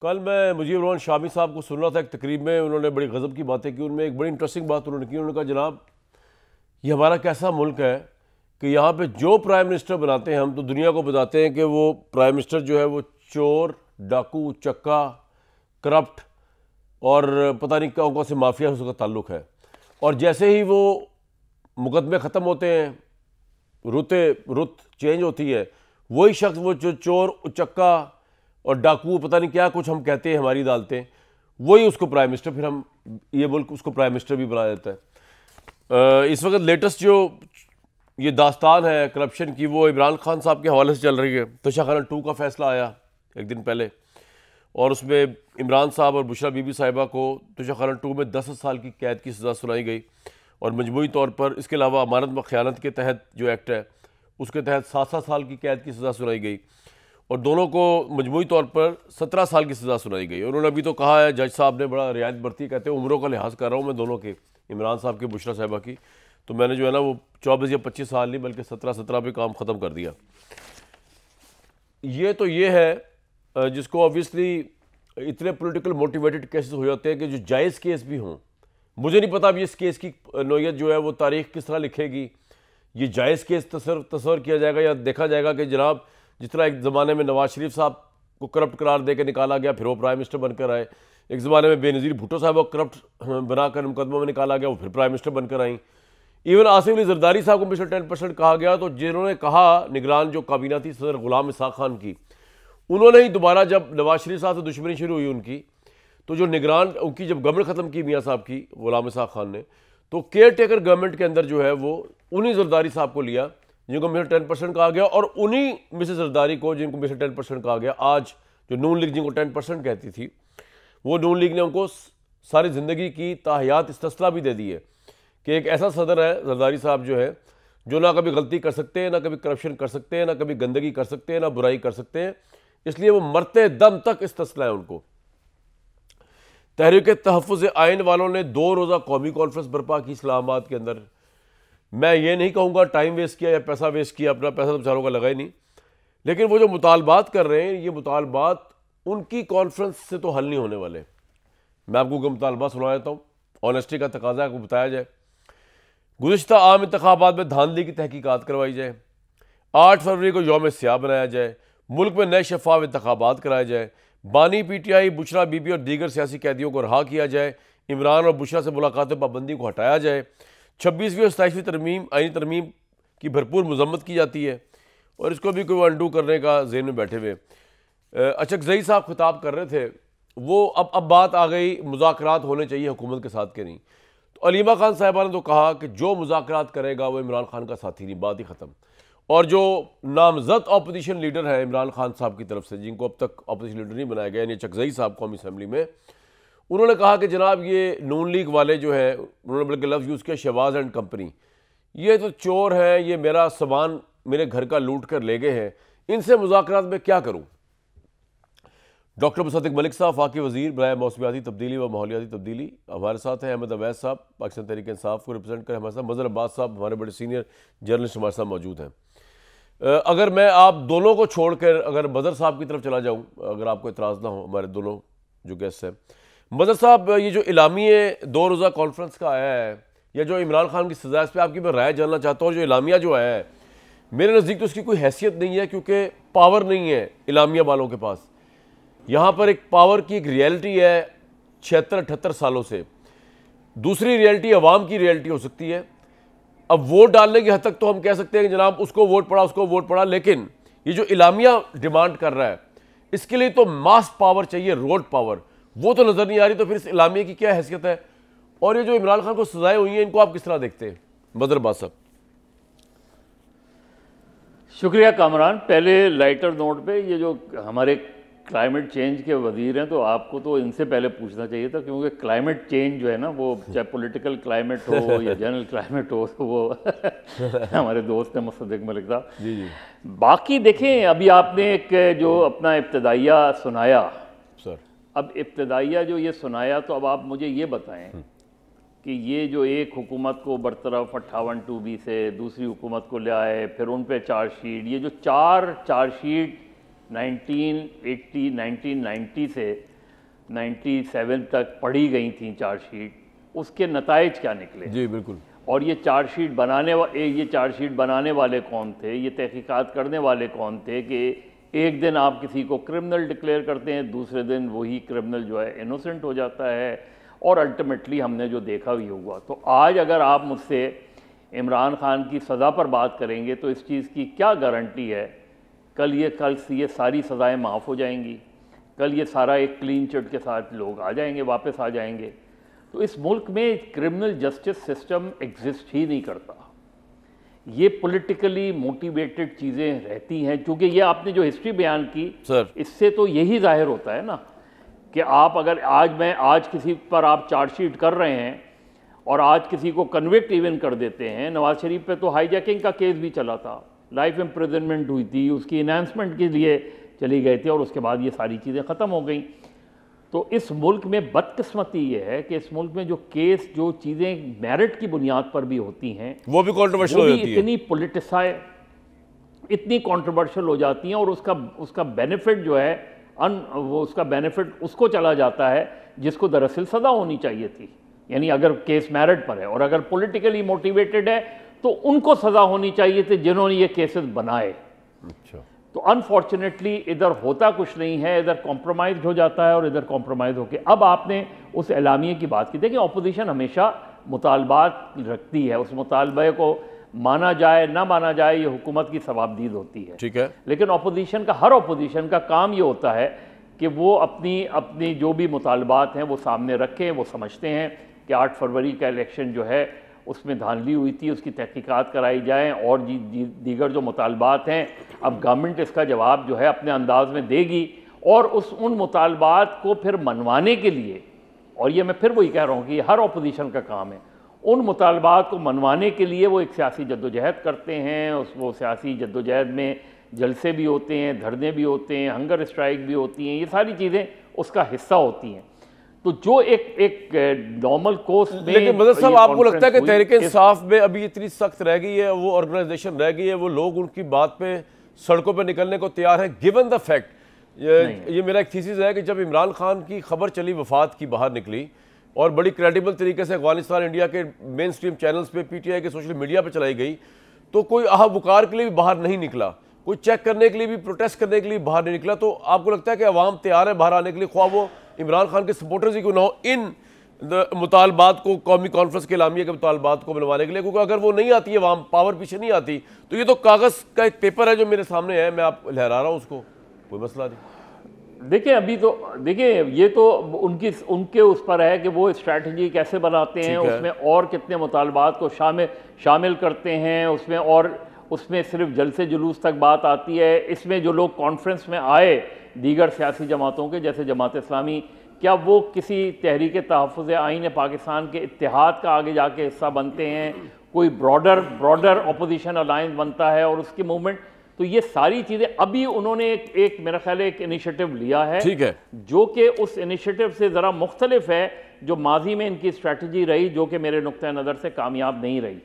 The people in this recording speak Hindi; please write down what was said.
कल मैं मुजीब रहमान शामी साहब को सुन रहा था एक तकरीब में, उन्होंने बड़ी गज़ब की बातें की। उनमें एक बड़ी इंटरेस्टिंग बात उन्होंने की। उन्होंने कहा जनाब ये हमारा कैसा मुल्क है कि यहाँ पे जो प्राइम मिनिस्टर बनाते हैं हम तो दुनिया को बताते हैं कि वो प्राइम मिनिस्टर जो है वो चोर, डाकू, चक्का, करप्ट और पता नहीं कौन कौन से माफिया से उसका ताल्लुक़ है। और जैसे ही वो मुकदमे ख़त्म होते हैं, रुत चेंज होती है, वही शख्स वो जो चोर, चक्का और डाकू पता नहीं क्या कुछ हम कहते हैं हमारी अदालतें, वही उसको प्राइम मिनिस्टर, फिर हम ये मुल्क उसको प्राइम मिनिस्टर भी बना देता है। इस वक्त लेटेस्ट जो ये दास्तान है करप्शन की वो इमरान खान साहब के हवाले से चल रही है। तोशाखाना 2 का फैसला आया एक दिन पहले और उसमें इमरान साहब और बुशरा बीबी साहिबा को तोशाखाना 2 में 10 साल की कैद की सज़ा सुनाई गई और मजमूई तौर पर इसके अलावा अमानत व ख़यानत के तहत जो एक्ट है उसके तहत 7 साल की कैद की सज़ा सुनाई गई और दोनों को मजमूई तौर पर 17 साल की सज़ा सुनाई गई। उन्होंने अभी तो कहा है, जज साहब ने बड़ा रियायत बरती, कहते हैं उम्रों का लिहाज कर रहा हूँ मैं दोनों के, इमरान साहब के, बुशरा साहिबा की, तो मैंने जो है ना वो 24 या 25 साल नहीं बल्कि 17 पे काम ख़त्म कर दिया। ये तो ये है जिसको ऑब्वियसली इतने पॉलिटिकल मोटिवेटेड केसेस हो जाते हैं कि जो जायज़ केस भी हों। मुझे नहीं पता अभी इस केस की नोयत जो है वो तारीख किस तरह लिखेगी। ये जायज़ केस तस्वर किया जाएगा या देखा जाएगा कि जनाब जिस तरह एक ज़माने में नवाज शरीफ साहब को करप्ट करार दे के निकाला गया, फिर वो प्राइम मिनिस्टर बनकर आए। एक ज़माने में बेनज़ीर भुट्टो साहब को करप्ट बनाकर मुकदमा में निकाला गया, वो फिर प्राइम मिनिस्टर बनकर आई। इवन आसिफ अली जरदारी साहब को पिछले 10% कहा गया, तो जिन्होंने कहा निगरान जो काबीना थी सदर गुलाम इसाक खान की, उन्होंने ही दोबारा जब नवाज शरीफ साहब से दुश्मनी शुरू हुई उनकी, तो जो निगरान उनकी जब गवर्नमेंट ख़त्म की मियाँ साहब की, गुलाम इसाक खान ने, तो केयर टेकर गवर्नमेंट के अंदर जो है वो उन्हीं जरदारी साहब को लिया जिनको मिसल 10% कहा गया और उन्हीं मिसेस जरदारी को जिनको मिसल 10% कहा गया। आज जो नून लीग जिनको 10% कहती थी, वो नून लीग ने उनको सारी ज़िंदगी की ताहयात इस्तिस्ला भी दे दी है कि एक ऐसा सदर है जरदारी साहब जो है जो ना कभी गलती कर सकते हैं, ना कभी करप्शन कर सकते हैं, ना कभी गंदगी कर सकते हैं, ना बुराई कर सकते हैं, इसलिए वो मरते दम तक इस्तिस्ला है उनको। तहरीक तहफ़्फ़ुज़ आइन वालों ने 2 रोज़ा कौमी कॉन्फ्रेंस बर्पा की इस्लामाबाद के अंदर। मैं ये नहीं कहूँगा टाइम वेस्ट किया या पैसा वेस्ट किया, अपना पैसा तो बेचारों का लगा ही नहीं, लेकिन वो जो मुतालबात कर रहे हैं ये मुतालबात उनकी कॉन्फ्रेंस से तो हल नहीं होने वाले। मैं आपको कोई मुतालबा सुना देता हूँ, ऑनेस्टी का तकाजा है, आपको बताया जाए। गुज़िश्ता आम इंतखाबात में धांधली की तहकीकात करवाई जाए, 8 फरवरी को यौम सियाह बनाया जाए, मुल्क में नए शफाफ इंतखाबात कराए जाए, बानी PTI बुशरा बीबी और दीगर सियासी कैदियों को रहा किया जाए, इमरान और बुशरा से मुलाकातों पाबंदी को हटाया जाए, 26वीं और 27वीं तरमीम आईनी तरमीम की भरपूर मजम्मत की जाती है और इसको भी कोई अंडू करने का ज़हन में बैठे हुए। अचकज़ई साहब खिताब कर रहे थे, वो अब बात आ गई मुज़ाकरात होने चाहिए हुकूमत के साथ के नहीं, तो अलीमा खान साहिबा ने तो कहा कि जो मुज़ाकरात करेगा वो इमरान खान का साथी नहीं, बात ही ख़त्म। और जो नामजद अपोजिशन लीडर है इमरान खान साहब की तरफ से, जिनको अब तक अपोजिशन लीडर नहीं बनाया गया, यानी अचकज़ई साहब कौमी असम्बली में, उन्होंने कहा कि जनाब ये नून लीग वाले जो है, उन्होंने बल्कि लफ्ज़ यूज़ किया शहबाज एंड कंपनी, ये तो चोर हैं, ये मेरा सामान मेरे घर का लूट कर ले गए हैं, इनसे मुज़ाकरात में क्या करूँ। डॉक्टर मुसद्दिक मलिक साहब फाकी वज़ीर बराए मौसमियाती तब्दीली व माहौलियाती तब्दीली हमारे साथ हैं। अहमद अवैस साहब पाकिस्तान तहरीक इंसाफ को रिप्रेजेंट कर हमारे साथ, मज़हर अब्बास साहब हमारे बड़े सीनियर जर्नलिस्ट हमारे साथ मौजूद हैं। अगर मैं आप दोनों को छोड़कर अगर मज़हर साहब की तरफ चला जाऊँ, अगर आपको इतराज़ ना हो, हमारे दोनों जो गेस्ट हैं। मज़हर साहब, ये जो इलामिया 2 रोज़ा कॉन्फ्रेंस का आया है या जो इमरान खान की सज़ा, इस पर आपकी मैं राय जानना चाहता हूँ। जो इलामिया जो आया है, मेरे नज़दीक तो उसकी कोई हैसियत नहीं है, क्योंकि पावर नहीं है इलामिया वालों के पास। यहाँ पर एक पावर की एक रियलिटी है 76-78 सालों से, दूसरी रियलिटी अवाम की रियलिटी हो सकती है। अब वोट डालने की हद तक तो हम कह सकते हैं कि जनाब उसको वोट पड़ा, उसको वोट पड़ा, लेकिन ये जो इलामिया डिमांड कर रहा है इसके लिए तो मास पावर चाहिए, रोड पावर, वो तो नज़र नहीं आ रही। तो फिर इस इलामिया की क्या हैसियत है? और ये जो इमरान खान को सजाएं हुई हैं, इनको आप किस तरह देखते हैं? मज़हर अब्बास साहब। शुक्रिया कामरान। पहले लाइटर नोट पे, ये जो हमारे क्लाइमेट चेंज के वजीर हैं, तो आपको तो इनसे पहले पूछना चाहिए था, क्योंकि क्लाइमेट चेंज जो है ना, वो चाहे पॉलिटिकल क्लाइमेट हो या जनरल क्लाइमेट हो, तो वो हमारे दोस्त हैं मुसद्दिक मलिक साहब। जी जी। बाकी देखें, अभी आपने एक जो अपना इब्तदाइया सुनाया सर, अब इब्तदाइया जो ये सुनाया, तो अब आप मुझे ये बताएं कि ये जो एक हुकूमत को बरतरफ 58(2)B से दूसरी हुकूमत को ले आए, फिर उन पे चार्जशीट, ये जो 4 चार्जशीट 1980 1990 से 97 तक पढ़ी गई थी चार्जशीट, उसके नताइज क्या निकले। जी बिल्कुल। और ये चार्जशीट बनाने वाले कौन थे, ये तहकीकात करने वाले कौन थे कि एक दिन आप किसी को क्रिमिनल डिक्लेयर करते हैं, दूसरे दिन वही क्रिमिनल जो है इनोसेंट हो जाता है, और अल्टीमेटली हमने जो देखा भी हुआ। तो आज अगर आप मुझसे इमरान खान की सज़ा पर बात करेंगे तो इस चीज़ की क्या गारंटी है कल ये सारी सज़ाएं माफ़ हो जाएंगी, कल ये सारा एक क्लीन चिट के साथ लोग आ जाएंगे, वापस आ जाएंगे। तो इस मुल्क में क्रिमिनल जस्टिस सिस्टम एग्जिस्ट ही नहीं करता। ये पॉलिटिकली मोटिवेटेड चीज़ें रहती हैं, क्योंकि ये आपने जो हिस्ट्री बयान की सर, इससे तो यही जाहिर होता है ना कि आप अगर आज किसी पर आप चार्जशीट कर रहे हैं और आज किसी को कन्विक्ट इवन कर देते हैं। नवाज शरीफ पे तो हाईजैकिंग का केस भी चला था, लाइफ इम्प्रिजनमेंट हुई थी, उसकी इन्हांसमेंट के लिए चली गए थे, और उसके बाद ये सारी चीज़ें ख़त्म हो गई। तो इस मुल्क में बदकिस्मती ये है कि इस मुल्क में जो चीज़ें मेरिट की बुनियाद पर भी होती हैं वो भी कंट्रोवर्शियल हो जाती है, इतनी पॉलिटिसाइज, इतनी कंट्रोवर्शियल हो जाती हैं, और उसका बेनिफिट जो है उसका बेनिफिट उसको चला जाता है जिसको दरअसल सज़ा होनी चाहिए थी। यानी अगर केस मेरिट पर है और अगर पॉलिटिकली मोटिवेटेड है तो उनको सज़ा होनी चाहिए थी जिन्होंने ये केसेस बनाए। अच्छा। तो अनफॉर्चुनेटली इधर होता कुछ नहीं है, इधर कॉम्प्रोमाइज हो जाता है और इधर कॉम्प्रोमाइज होके अब आपने उस एलामिये की बात की। देखिए, अपोजिशन हमेशा मुतालबात रखती है, उस मुतालबे को माना जाए ना माना जाए ये हुकूमत की सवाबदीद होती है, ठीक है। लेकिन हर अपोजिशन का काम ये होता है कि वो अपनी जो भी मुतालबात हैं वो सामने रखें। वो समझते हैं कि 8 फरवरी का इलेक्शन जो है उसमें धांधली हुई थी, उसकी तहकीकात कराई जाए, और दीगर जो मुतालबात हैं अब गवर्नमेंट इसका जवाब जो है अपने अंदाज में देगी, और उन मुतालबात को फिर मनवाने के लिए, और ये मैं फिर वही कह रहा हूँ कि हर अपोजिशन का काम है, उन मुतालबात को मनवाने के लिए वो एक सियासी जद्दोजहद करते हैं। वो सियासी जद्दोजहद में जलसे भी होते हैं, धरने भी होते हैं, हंगर स्ट्राइक भी होती हैं, ये सारी चीज़ें उसका हिस्सा होती हैं। तो जो एक नॉर्मल कोर्स में, लेकिन मदद साहब आपको लगता है कि तहरीक-ए-इंसाफ में अभी इतनी सख्त रह गई है, वो ऑर्गेनाइजेशन रह गई है, वो लोग उनकी बात पे सड़कों पे निकलने को तैयार है, गिवन द फैक्ट, ये मेरा एक थीसिस है कि जब इमरान खान की खबर चली वफात की, बाहर निकली और बड़ी क्रेडिबल तरीके से अफगानिस्तान इंडिया के मेन स्ट्रीम चैनल्स पे, पीटीआई के सोशल मीडिया पे चलाई गई, तो कोई अहवकार के लिए भी बाहर नहीं निकला, कोई चेक करने के लिए भी, प्रोटेस्ट करने के लिए बाहर नहीं निकला। तो आपको लगता है कि अवाम तैयार है बाहर आने के लिए, ख्वाह वो इमरान खान के सपोर्टर्स ही क्यों ना हो, इन मुतालबात को, कौमी कॉन्फ्रेंस के एलामिया के मुतालबात को बनवाने के लिए? क्योंकि अगर वो नहीं आती है, अवाम पावर पीछे नहीं आती, तो ये तो कागज़ का एक पेपर है जो मेरे सामने है, मैं आप लहरा रहा हूँ उसको, कोई मसला नहीं। देखिए, अभी तो देखिए, ये तो उनके उस पर है कि वो स्ट्रैटेजी कैसे बनाते हैं, उसमें और कितने मुतालबात को शामिल करते हैं, उसमें सिर्फ जलसे जुलूस तक बात आती है। इसमें जो लोग कॉन्फ्रेंस में आए दीगर सियासी जमातों के, जैसे जमात इस्लामी, क्या वो किसी तहरीक तहफ़्फ़ुज़ आईन पाकिस्तान के इत्तेहाद का आगे जाके हिस्सा बनते हैं? कोई ब्रॉडर अपोजिशन अलायंस बनता है और उसकी मूवमेंट? तो ये सारी चीज़ें अभी उन्होंने एक मेरा ख्याल है एक इनिशिएटिव लिया है, ठीक है, जो कि उस इनिशिएटिव से ज़रा मुख्तलिफ है, जो माजी में इनकी स्ट्रैटेजी रही, जो कि मेरे नुक्ते नज़र से कामयाब नहीं रही।